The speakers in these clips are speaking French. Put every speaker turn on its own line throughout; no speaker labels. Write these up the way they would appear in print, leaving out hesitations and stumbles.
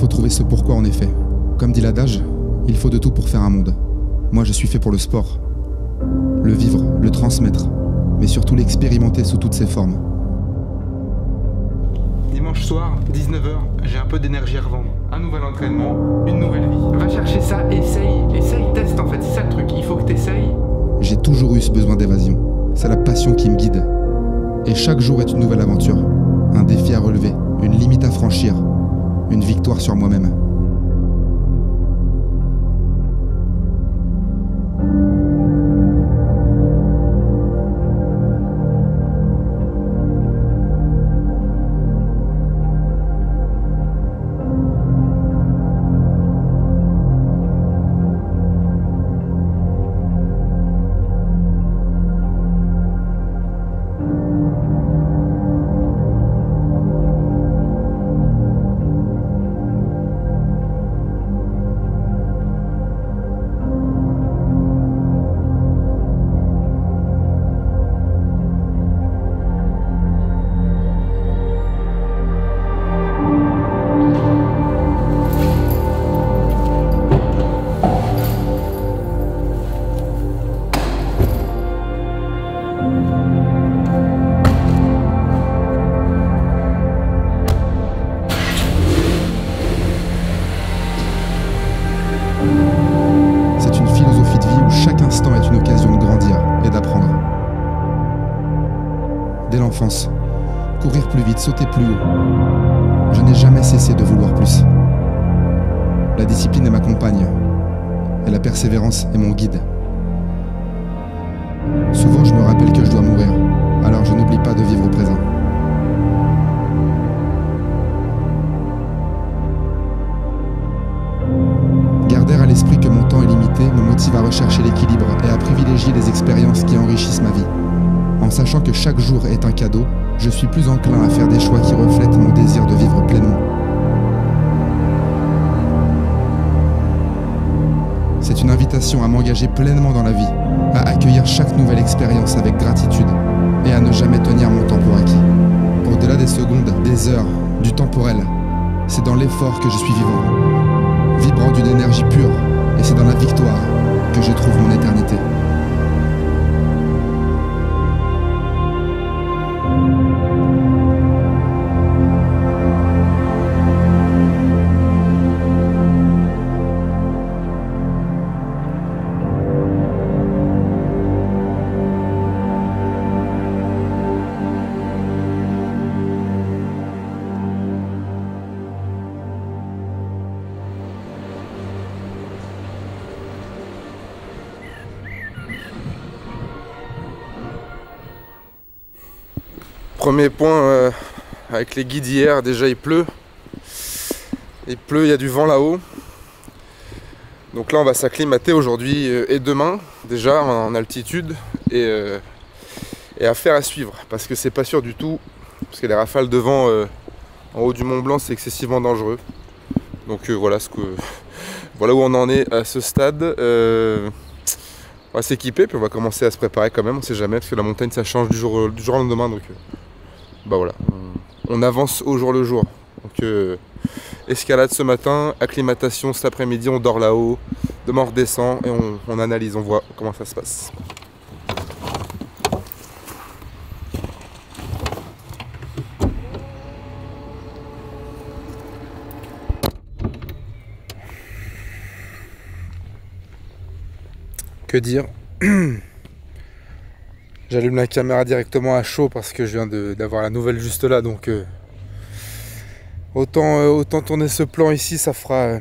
faut trouver ce pourquoi en effet. Comme dit l'adage, il faut de tout pour faire un monde. Moi je suis fait pour le sport. Le vivre, le transmettre, mais surtout l'expérimenter sous toutes ses formes.
Dimanche soir, 19h, j'ai un peu d'énergie à revendre. Un nouvel entraînement, une nouvelle vie. Va chercher ça, essaye, teste en fait, c'est ça le truc, il faut que t'essayes.
J'ai toujours eu ce besoin d'évasion. C'est la passion qui me guide. Et chaque jour est une nouvelle aventure. Un défi à relever, une limite à franchir, une victoire sur moi-même. C'est une philosophie de vie où chaque instant est une occasion de grandir et d'apprendre. Dès l'enfance, courir plus vite, sauter plus haut. Je n'ai jamais cessé de vouloir plus. La discipline est ma compagne et la persévérance est mon guide. Souvent je me rappelle que je dois mourir, alors je n'oublie pas de vivre au présent. Garder à l'esprit que mon temps est limité me motive à rechercher l'équilibre et à privilégier les expériences qui enrichissent ma vie. En sachant que chaque jour est un cadeau, je suis plus enclin à faire des choix qui reflètent mon désir de vivre pleinement. C'est une invitation à m'engager pleinement dans la vie, à accueillir chaque nouvelle expérience avec gratitude et à ne jamais tenir mon temps pour acquis. Au-delà des secondes, des heures, du temporel, c'est dans l'effort que je suis vivant, vibrant d'une énergie pure, et c'est dans la victoire que je trouve mon éternité.
Premier point avec les guides hier, déjà il pleut, il y a du vent là-haut, donc là on va s'acclimater aujourd'hui et demain déjà en altitude et affaire à suivre parce que c'est pas sûr du tout, parce que les rafales de vent en haut du Mont Blanc c'est excessivement dangereux, donc voilà où on en est à ce stade. On va s'équiper puis on va commencer à se préparer quand même, on sait jamais parce que la montagne ça change du jour au lendemain, donc bah voilà, on avance au jour le jour. Donc escalade ce matin, acclimatation cet après-midi, on dort là-haut, demain on redescend et on analyse, on voit comment ça se passe. Que dire? J'allume la caméra directement à chaud parce que je viens d'avoir la nouvelle juste là, donc autant tourner ce plan ici, ça fera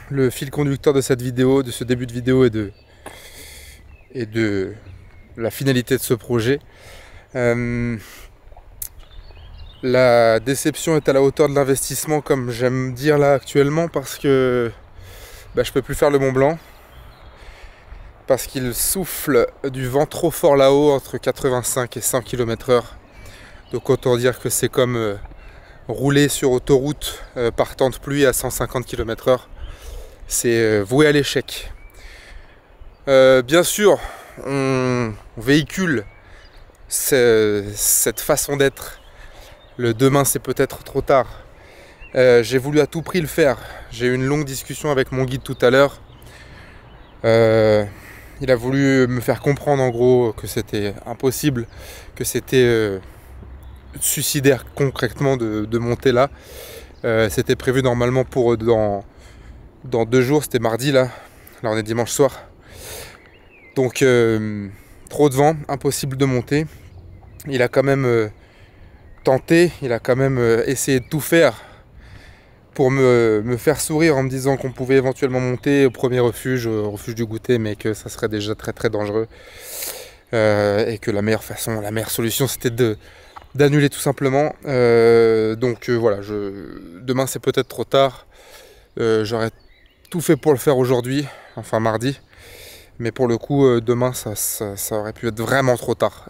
le fil conducteur de cette vidéo, de ce début de vidéo et de la finalité de ce projet. La déception est à la hauteur de l'investissement, comme j'aime dire là actuellement, parce que je peux plus faire le Mont Blanc. Parce qu'il souffle du vent trop fort là-haut, entre 85 et 100 km/h. Donc autant dire que c'est comme rouler sur autoroute par temps de pluie à 150 km/h. C'est voué à l'échec. Bien sûr, on véhicule cette façon d'être. Le demain c'est peut-être trop tard. J'ai voulu à tout prix le faire. J'ai eu une longue discussion avec mon guide tout à l'heure. Il a voulu me faire comprendre en gros que c'était impossible, que c'était suicidaire concrètement de monter là. C'était prévu normalement pour dans 2 jours, c'était mardi là. Là on est dimanche soir. Donc trop de vent, impossible de monter. Il a quand même tenté, il a quand même essayé de tout faire pour me faire sourire en me disant qu'on pouvait éventuellement monter au premier refuge, au refuge du goûter, mais que ça serait déjà très très dangereux. Et que la meilleure façon, la meilleure solution c'était d'annuler tout simplement. Donc voilà, demain c'est peut-être trop tard. J'aurais tout fait pour le faire aujourd'hui, enfin mardi. Mais pour le coup, demain ça aurait pu être vraiment trop tard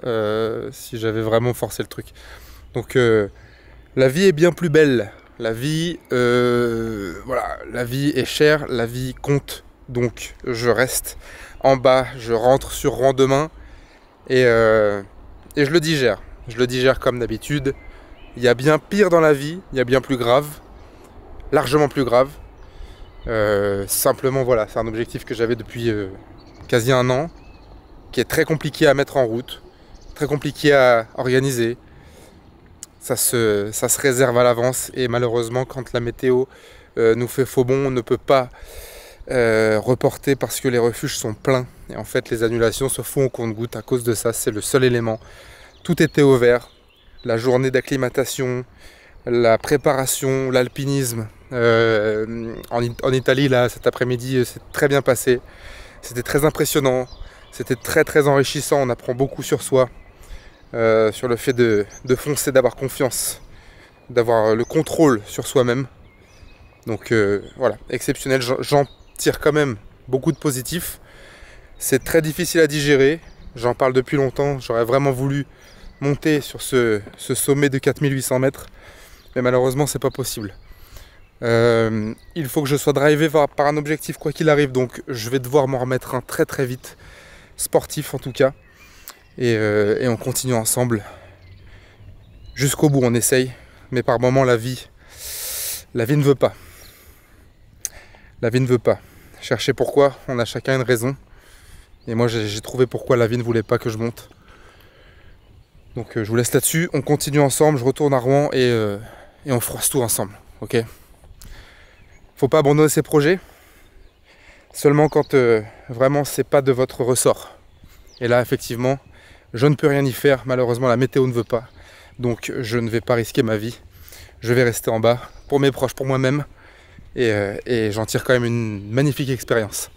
si j'avais vraiment forcé le truc. Donc la vie est bien plus belle. La vie, voilà, la vie est chère, la vie compte. Donc je reste en bas, je rentre sur rang demain et je le digère. Je le digère comme d'habitude. Il y a bien pire dans la vie, il y a bien plus grave, largement plus grave. Simplement voilà, c'est un objectif que j'avais depuis quasi 1 an, qui est très compliqué à mettre en route, très compliqué à organiser. Ça se réserve à l'avance et malheureusement quand la météo nous fait faux bond, on ne peut pas reporter parce que les refuges sont pleins. Et en fait les annulations se font au compte-gouttes à cause de ça, c'est le seul élément. Tout était au vert, la journée d'acclimatation, la préparation, l'alpinisme. En Italie là cet après-midi c'est très bien passé, c'était très impressionnant, c'était très très enrichissant, on apprend beaucoup sur soi. Sur le fait de foncer, d'avoir confiance, d'avoir le contrôle sur soi-même. Donc voilà, exceptionnel, j'en tire quand même beaucoup de positifs. C'est très difficile à digérer, j'en parle depuis longtemps, j'aurais vraiment voulu monter sur ce sommet de 4800 mètres, mais malheureusement c'est pas possible. Il faut que je sois drivé par un objectif quoi qu'il arrive, donc je vais devoir m'en remettre un très très vite, sportif en tout cas. Et on continue ensemble jusqu'au bout, on essaye, mais par moments la vie ne veut pas. La vie ne veut pas. Chercher pourquoi, on a chacun une raison. Et moi j'ai trouvé pourquoi la vie ne voulait pas que je monte. Donc je vous laisse là-dessus, on continue ensemble, je retourne à Rouen et on froisse tout ensemble, ok? Faut pas abandonner ses projets, seulement quand vraiment c'est pas de votre ressort. Et là effectivement, je ne peux rien y faire, malheureusement la météo ne veut pas. Donc je ne vais pas risquer ma vie. Je vais rester en bas pour mes proches, pour moi-même. Et j'en tire quand même une magnifique expérience.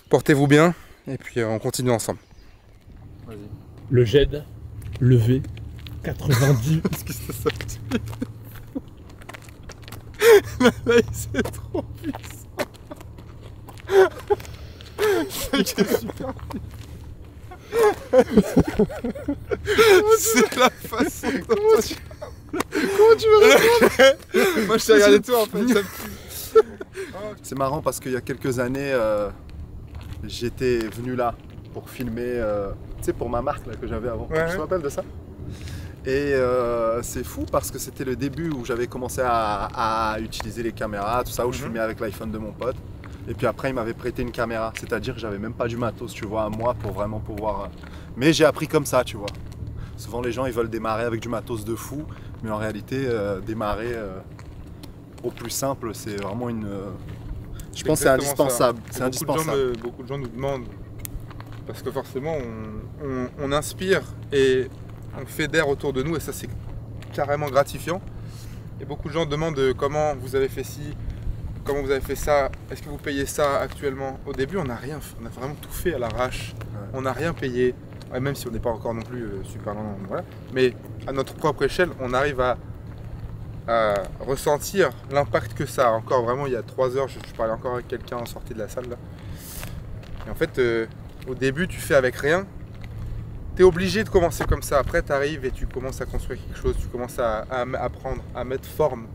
Portez-vous bien et puis on continue ensemble. Vas-y.
Le GED, levé, 90.
Qu'est-ce que c'est ça? Là, c'est trop puissant. C'est super puissant. C'est la façon dont
Comment tu veux répondre?
Moi je t'ai regardé toi en fait.
C'est marrant parce qu'il y a quelques années, j'étais venu là pour filmer, tu sais, pour ma marque là, que j'avais avant.
Ouais,
tu te rappelles de ça? Et c'est fou parce que c'était le début où j'avais commencé à utiliser les caméras, tout ça, où je filmais avec l'iPhone de mon pote. Et puis après, il m'avait prêté une caméra, c'est-à-dire que j'avais même pas du matos, tu vois, à moi pour vraiment pouvoir. Mais j'ai appris comme ça, tu vois. Souvent, les gens ils veulent démarrer avec du matos de fou, mais en réalité, démarrer au plus simple, c'est vraiment une. Je pense que c'est indispensable. C'est indispensable.
Beaucoup de gens nous demandent, parce que forcément, on inspire et on fédère autour de nous, et ça, c'est carrément gratifiant. Et beaucoup de gens demandent comment vous avez fait ci. Comment vous avez fait ça? Est-ce que vous payez ça actuellement? Au début, on n'a rien, on a vraiment tout fait à l'arrache. Ouais. On n'a rien payé, ouais, même si on n'est pas encore non plus super loin. Voilà. Mais à notre propre échelle, on arrive à ressentir l'impact que ça a. Encore vraiment, il y a 3 heures, je parlais encore avec quelqu'un en sortie de la salle là. Et en fait, au début, tu fais avec rien. Tu es obligé de commencer comme ça. Après, tu arrives et tu commences à construire quelque chose. Tu commences à apprendre, à mettre forme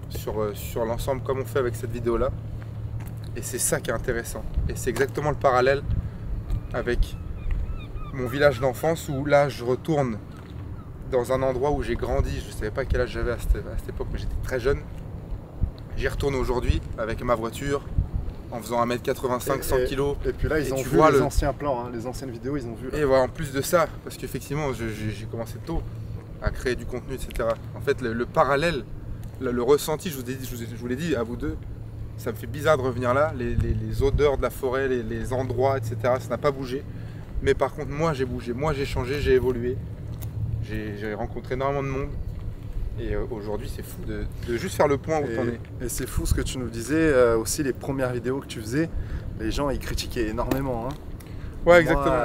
sur l'ensemble comme on fait avec cette vidéo là, et c'est ça qui est intéressant, et c'est exactement le parallèle avec mon village d'enfance où là je retourne dans un endroit où j'ai grandi. Je ne savais pas quel âge j'avais à cette époque, mais j'étais très jeune, J'y retourne aujourd'hui avec ma voiture, en faisant 1m85, 100 kg.
Et puis là, ils
Et
ont
tu
vu
vois
les
le-
anciens plans, hein, les anciennes vidéos, ils ont vu. Là.
Et voilà, en plus de ça, parce qu'effectivement, j'ai commencé tôt à créer du contenu, etc. En fait, le parallèle, le ressenti, je vous l'ai dit à vous deux, ça me fait bizarre de revenir là. Les odeurs de la forêt, les endroits, etc., ça n'a pas bougé. Mais par contre, moi, j'ai bougé, moi, j'ai changé, j'ai évolué. J'ai rencontré énormément de monde. Et aujourd'hui, c'est fou de juste faire le point où t'en es.
Et c'est fou ce que tu nous disais, aussi les premières vidéos que tu faisais, les gens ils critiquaient énormément. Hein.
Ouais, exactement.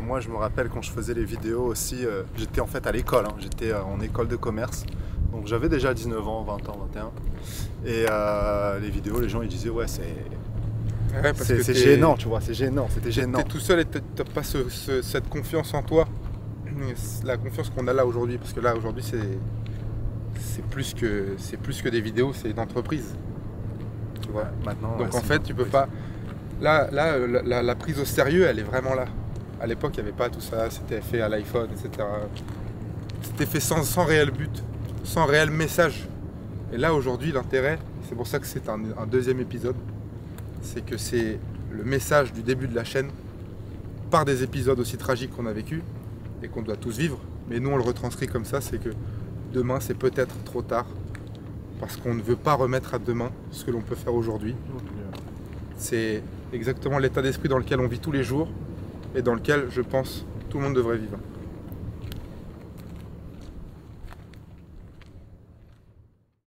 Moi, je me rappelle quand je faisais les vidéos aussi, j'étais en fait à l'école, hein, j'étais en école de commerce. Donc j'avais déjà 19 ans, 20 ans, 21. Et les vidéos, les gens ils disaient ouais
Ouais, parce que
c'est
t'es-
gênant, tu vois, c'est gênant, c'était gênant.
T'es tout seul et t'as pas cette confiance en toi. La confiance qu'on a là aujourd'hui. Parce que là, aujourd'hui, c'est plus que des vidéos, c'est une entreprise. Tu vois.
Maintenant,
Donc
ouais,
en fait, tu peux pas. Là, la prise au sérieux, elle est vraiment là. À l'époque, il n'y avait pas tout ça, c'était fait à l'iPhone, etc. C'était fait sans réel but, sans réel message. Et là, aujourd'hui, l'intérêt, c'est pour ça que c'est un deuxième épisode, c'est que c'est le message du début de la chaîne par des épisodes aussi tragiques qu'on a vécu et qu'on doit tous vivre. Mais nous, on le retranscrit comme ça, c'est que demain, c'est peut-être trop tard parce qu'on ne veut pas remettre à demain ce que l'on peut faire aujourd'hui. C'est exactement l'état d'esprit dans lequel on vit tous les jours et dans lequel, je pense, tout le monde devrait vivre.